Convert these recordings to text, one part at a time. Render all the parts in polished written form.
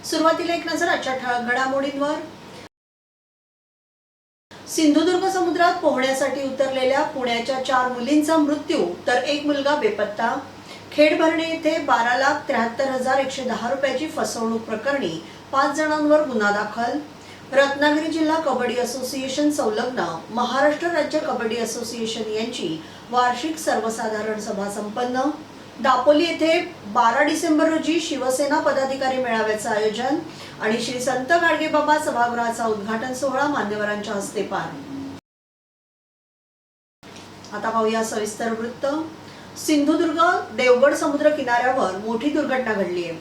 सुरुवातीला एक नजर आजच्या ठळक घडामोडींवर। सिंधुदुर्ग समुद्रात पोहण्यासाठी उतरलेल्या पुण्याच्या 4 मुलींचा मृत्यू तर एक मुलगा बेपत्ता। खेड भरणे येथे 12,73,110 रुपयाची फसवणूक प्रकरणी 5 जणांवर गुन्हा दाखल। रत्नागिरी जिल्हा कबड्डी असोसिएशन संलग्न महाराष्ट्र राज्य कबड्डी असोसिएशन यांची वार्षिक सर्वसाधारण सभा संपन्न। दापोली येथे 12 डिसेंबर रोजी शिवसेना पदाधिकारी मेळाव्याचे आयोजन आणि श्री संत गाडगेबाबा सभागृहाचा उद्घाटन सोहळा मान्यवरांच्या हस्ते पार। आता पाहूया सविस्तर वृत्त। सिंधुदुर्ग देवगड समुद्र किनाऱ्यावर मोठी दुर्घटना घडली आहे।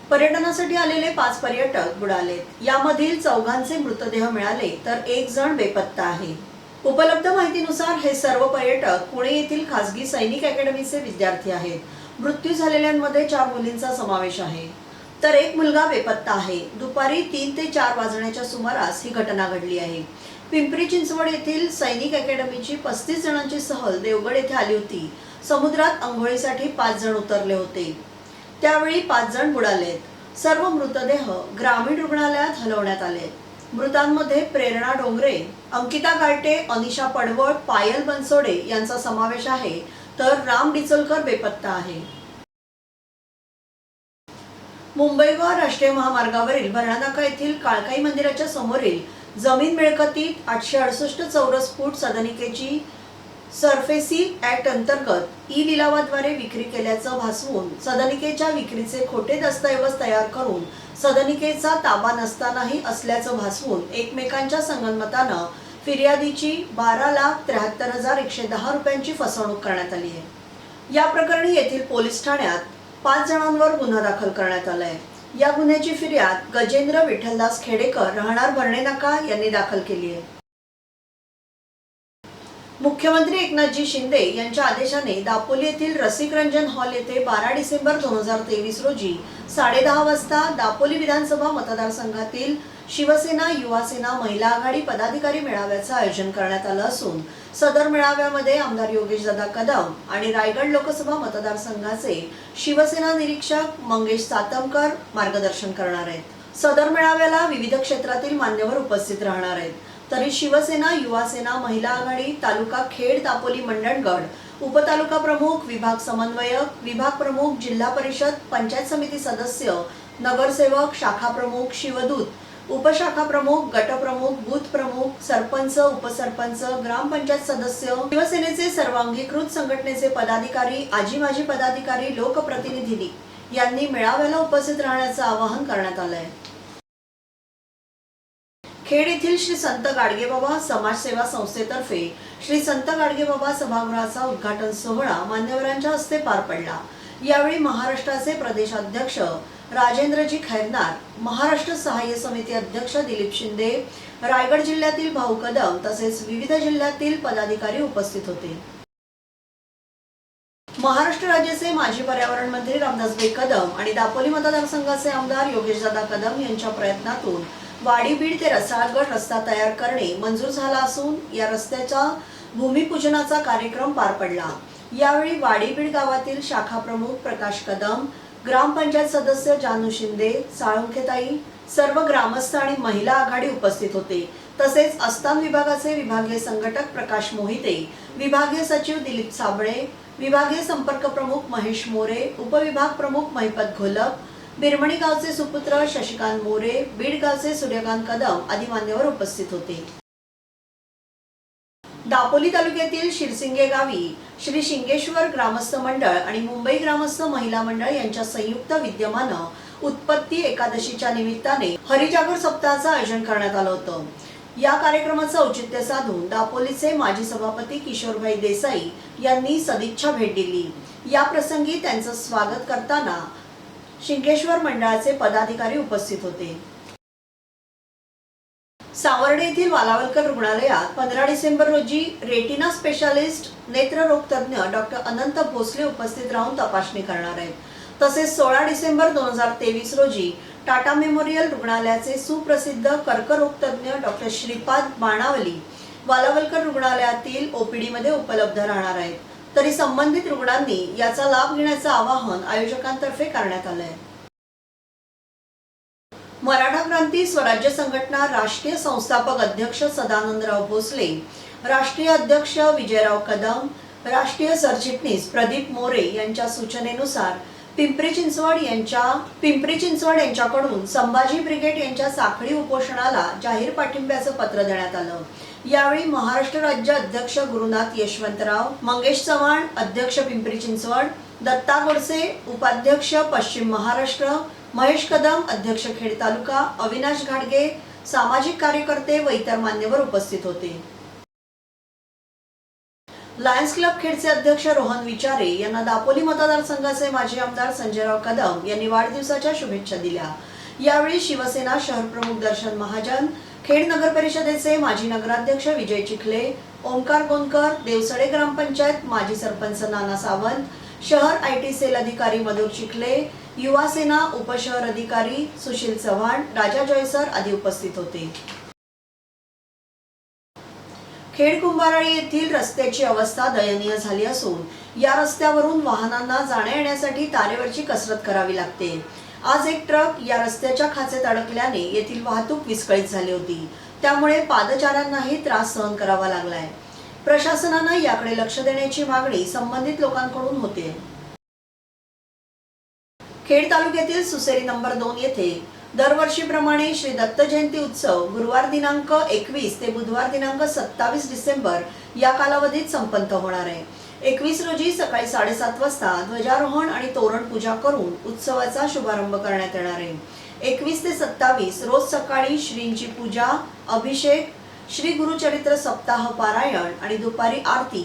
पर्यटनासाठी आलेले 5 पर्यटक बुडालेत। यामधील 4 मृतदेह मिळाले तर 1 जण बेपत्ता आहे। उपलब्ध माहितीनुसार हे सर्व पर्यटक पुणे येथील खासगी सैनिक अकॅडमीचे विद्यार्थी आहेत। मृत्यू झालेल्यांमध्ये 4 मुलींचा समावेश आहे तर 1 मुलगा बेपत्ता आहे। दुपारी 3 ते 4 वाजण्याच्या सुमारास ही घटना घडली आहे। पिंपरी चिंचवड येथील सैनिक अकॅडमीची 35 जणांची सहल देवगड येथे आली होती। समुद्रात अंघोळीसाठी 5 जण उतरले होते, त्यावेळी 5 जण बुडालेत। सर्व मृतदेह ग्रामीण रुग्णालयात हलवण्यात आले। मृतांमध्ये प्रेरणा डोंगरे, अंकिता गायटे, अनिशा पडवळ, पायल बनसोडे यांचा समावेश आहे तर राम डिचलकर बेपत्ता आहे। मुंबई गोवा राष्ट्रीय महामार्गावरील भरणानाका येथील काळकाई मंदिराच्या समोरील जमीन मिळकतीत 868 चौरस फूट सदनिकेची सरफेसी ऍक्ट अंतर्गत ई लिलावाद्वारे विक्री केल्याचं भासवून सदनिकेच्या विक्रीचे खोटे दस्तऐवज तयार करून सदनिकेचा ताबा नसतानाही असल्याचं भासवून एकमेकांच्या संगनमतानं फिर्यादीची 12,73,110 रुपयांची फसवणूक करण्यात आली आहे। या प्रकरणी येथील पोलीस ठाण्यात 5 जणांवर गुन्हा दाखल करण्यात आलाय। या गुन्ह्याची फिर्याद गजेंद्र विठ्ठलदास खेडेकर राहणार भरणे-नाका यांनी दाखल केली आहे। मुख्यमंत्री एकनाथजी शिंदे यांच्या आदेशाने दापोली येथील रसिक रंजन हॉल येथे 12 डिसेंबर 2023 रोजी 10:30 वाजता दापोली विधानसभा मतदारसंघातील शिवसेना युवासेना महिला आघाडी पदाधिकारी मेळाव्याचे आयोजन करण्यात आलं असून सदर मेळाव्यामध्ये आमदार योगेशदादा कदम आणि रायगड लोकसभा मतदारसंघाचे शिवसेना निरीक्षक मंगेश सातमकर मार्गदर्शन करणार आहेत। सदर मेळाव्याला विविध क्षेत्रातील मान्यवर उपस्थित राहणार आहेत। तरी शिवसेना युवासेना महिला आघाडी तालुका खेड दापोली मंडणगड उपतालुका प्रमुख, विभाग समन्वयक, विभाग प्रमुख, जिल्हा परिषद, पंचायत समिती सदस्य, नगरसेवक, शाखा प्रमुख, शिवदूत, उपशाखा प्रमुख, गट प्रमुख, बूथ प्रमुख, सरपंच, उपसरपंच, ग्रामपंचायत सदस्य, शिवसेनेचे सर्व अंगीकृत संघटनेचे पदाधिकारी, आजी माजी पदाधिकारी, लोकप्रतिनिधी यांनी मेळाव्याला उपस्थित राहण्याचं आवाहन करण्यात आलंय। खेड येथील श्री संत गाडगेबाबा समाजसेवा संस्थेतर्फे श्री संत गाडगेबाबा सभागृहाचा उद्घाटन सोहळा मान्यवरांच्या हस्ते पार पडला। यावेळी महाराष्ट्राचे प्रदेशाध्यक्ष राजेंद्रजी खैरनार, महाराष्ट्र सहाय्य समिती अध्यक्ष दिलीप शिंदे, रायगड जिल्ह्यातील भाऊ कदम तसेच विविध जिल्ह्यातील पदाधिकारी उपस्थित होते। महाराष्ट्र राज्याचे माजी पर्यावरण मंत्री रामदासभाई कदम आणि दापोली मतदारसंघाचे आमदार योगेशदादा कदम यांच्या प्रयत्नातून वाडी बीड ते रसाळगड रस्ता तयार करणे मंजूर झाला असून या रस्त्याच्या भूमिपूजनाचा कार्यक्रम पार पडला। यावेळी वाडी बीड गावातील शाखा प्रमुख प्रकाश कदम, ग्रामपंचायत सदस्य जानू शिंदे, साळुंखेताई, सर्व ग्रामस्थ आणि महिला आघाडी उपस्थित होते। तसेच आस्थान विभागाचे विभागीय संघटक प्रकाश मोहिते, विभागीय सचिव दिलीप साबळे, विभागीय संपर्क प्रमुख महेश मोरे, उपविभाग प्रमुख महिपत घोलप, बिरमणी गावचे सुपुत्र शशिकांत मोरे, बीड गावचे सूर्यकांत कदम आदी मान्यवर उपस्थित होते। दापोली तालुक्यातील शिरसिंगे गावी श्री शिंगेश्वर ग्रामस्थ मंडळ आणि मुंबई ग्रामस्थ महिला मंडळ यांच्या संयुक्त विद्यमानं उत्पत्ती एकादशीच्या निमित्ताने हरिजागर सप्ताहाचं आयोजन करण्यात आलं होतं। या कार्यक्रमाचं औचित्य साधून दापोलीचे माजी सभापती किशोरभाई देसाई यांनी सदिच्छा भेट दिली। या प्रसंगी त्यांचं स्वागत करताना शिंगेश्वर मंडळाचे पदाधिकारी उपस्थित होते। सावर्डे येथील वालावलकर रुग्णालयात 15 डिसेंबर रोजी रेटिना स्पेशालिस्ट नेत्ररोग तज्ञ डॉक्टर अनंत भोसले उपस्थित राहून तपासणी करणार आहेत। तसेच 16 डिसेंबर 2023 रोजी टाटा मेमोरियल रुग्णालयाचे सुप्रसिद्ध कर्करोग तज्ञ डॉक्टर श्रीपाद बाणावली वालावलकर रुग्णालयातील ओपीडी मध्ये उपलब्ध राहणार आहेत। तरी संबंधित रुग्णांनी याचा लाभ घेण्याचे आवाहन आयोजकांतर्फे करण्यात आले आहे। मराठा क्रांती स्वराज्य संघटना राष्ट्रीय संस्थापक अध्यक्ष सदानंदराव भोसले, राष्ट्रीय अध्यक्ष विजयराव कदम, राष्ट्रीय सरचिटणीस प्रदीप मोरे यांच्या सूचनेनुसार पिंपरी चिंचवड यांच्याकडून संभाजी ब्रिगेड यांच्या साखळी उपोषणाला जाहीर पाठिंब्याचं पत्र देण्यात आलं। यावेळी महाराष्ट्र राज्य अध्यक्ष गुरुनाथ यशवंतराव, मंगेश चव्हाण अध्यक्ष पिंपरी चिंचवड, दत्ता गोडसे उपाध्यक्ष पश्चिम महाराष्ट्र, महेश कदम अध्यक्ष खेड तालुका, अविनाश घाडगे सामाजिक कार्यकर्ते व इतर मान्यवर उपस्थित होते। लायन्स क्लब खेडचे अध्यक्ष रोहन विचारे यांना दापोली मतदारसंघाचे माजी आमदार संजयराव कदम यांनी वाढदिवसाच्या शुभेच्छा दिल्या। यावेळी शिवसेना शहर प्रमुख दर्शन महाजन, खेड नगर परिषदेचे माजी नगराध्यक्ष विजय चिखले, ओमकार गोंदकर, देवसडे ग्रामपंचायत माजी सरपंच नाना सावंत, शहर आयटी सेल अधिकारी मधुर चिखले, युवा सेना उपशहर अधिकारी सुशील चव्हाण, राजा जयसर आदी उपस्थित होते। खेड कुंभाराळी येथील रस्त्याची अवस्था दयनीय झाली असून या रस्त्यावरून वाहनांना जाण्या येण्यासाठी तारेवरची कसरत करावी लागते। आज एक ट्रक या रस्त्याच्या खाचेत अडकल्याने येथील वाहतूक विस्कळीत झाली होती, त्यामुळे पादचाऱ्यांनाही त्रास सहन करावा लागलाय। प्रशासनानं याकडे लक्ष देण्याची मागणी संबंधित लोकांकडून होते। खेड तालुक्यातील सुसेरी नंबर 2 येथे दरवर्षीप्रमाणे श्री दत्त जयंती उत्सव गुरुवार दिनांक 21 ते बुधवार दिनांक 27 डिसेंबर या कालावधीत संपन्न होणार आहे। 21 रोजी सकाळी 7:30 वाजता ध्वजारोहण आणि तोरण पूजा करून उत्सवाचा शुभारंभ करण्यात येणार आहे। 21 ते 27 रोज सकाळी श्रींची पूजा, अभिषेक, श्री गुरुचरित्र सप्ताह पारायण आणि दुपारी आरती।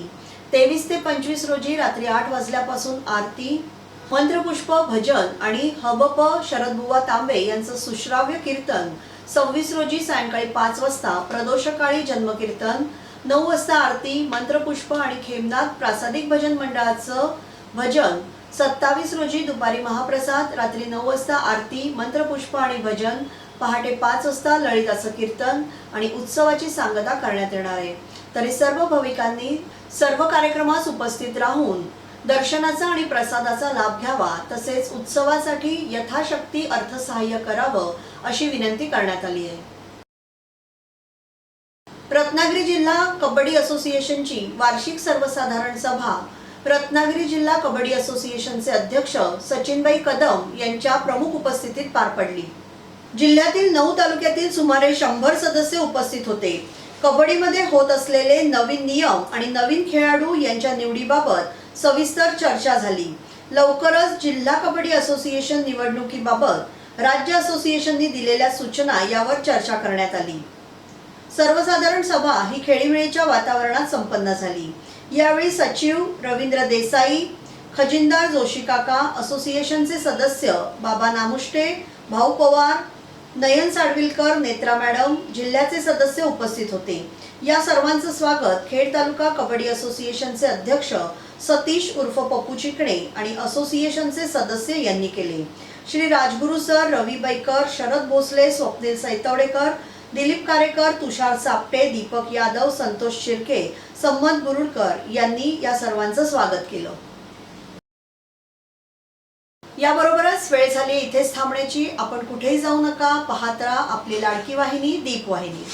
23 ते 25 रोजी रात्री 8 वाजल्यापासून आरती, मंत्रपुष्प, भजन आणि हबप शरदबुवा तांबे यांचं सुश्राव्य कीर्तन। 26 रोजी सायंकाळी 5 वाजता प्रदोषकाळी जन्मकीर्तन, 9 वाजता आरती, मंत्रपुष्प आणि खेमनाथ प्रासादिक भजन मंडळाचं भजन। 27 रोजी दुपारी महाप्रसाद, रात्री 9 वाजता आरती, मंत्रपुष्प आणि भजन, पहाटे 5 वाजता ललिताचं कीर्तन आणि उत्सवाची सांगता करण्यात येणार आहे। तरी सर्व भाविकांनी सर्व कार्यक्रमास उपस्थित राहून दर्शनाचा आणि प्रसादाचा लाभ घ्यावा, तसेच उत्सवासाठी यथाशक्ती अर्थसहाय्य करावं अशी विनंती करण्यात आली आहे। रत्नागिरी जिल्हा कबड्डी असोसिएशनची वार्षिक सर्वसाधारण सभा रत्नागिरी जिल्हा कबड्डी असोसिएशनचे अध्यक्ष सचिनबाई कदम यांच्या प्रमुख उपस्थितीत पार पडली। जिल्ह्यातील 9 तालुक्यातील सुमारे 100 सदस्य उपस्थित होते। कबड्डीमध्ये होत असलेले नवीन नियम आणि नवीन खेळाडू यांच्या निवडीबाबत सविस्तर चर्चा झाली। लवकरच जिल्हा कबड्डी असोसिएशन निवडणुकीबाबत राज्य असोसिएशननी दिलेल्या सूचना यावर चर्चा करण्यात आली। सर्वसाधारण सभा ही खेळीमेळीच्या वातावरणात संपन्न झाली। यावेळी सचिव रवींद्र देसाई, खजिनदार जोशी काका, असोसिएशनचे सदस्य बाबा नामुष्टे, भाऊ पवार, नयन साडविलकर, नेत्रा मॅडम, जिल्ह्याचे सदस्य उपस्थित होते। या सर्वांचं स्वागत खेड तालुका कबड्डी असोसिएशनचे अध्यक्ष सतीश उर्फ पप्पू चिकणे आणि असोसिएशनचे सदस्य यांनी केले। श्री राजगुरू सर, रवी बैकर, शरद भोसले, स्वप्नील सैतवडेकर, दिलीप कारेकर, तुषार सापटे, दीपक यादव, संतोष शिर्के, संमत बुरुडकर यांनी या सर्वांचं स्वागत केलं। याबरोबरच वेळ झाली इथेच थांबण्याची। आपण कुठेही जाऊ नका, पाहत राहा आपली लाडकी वाहिनी दीप वाहिनी।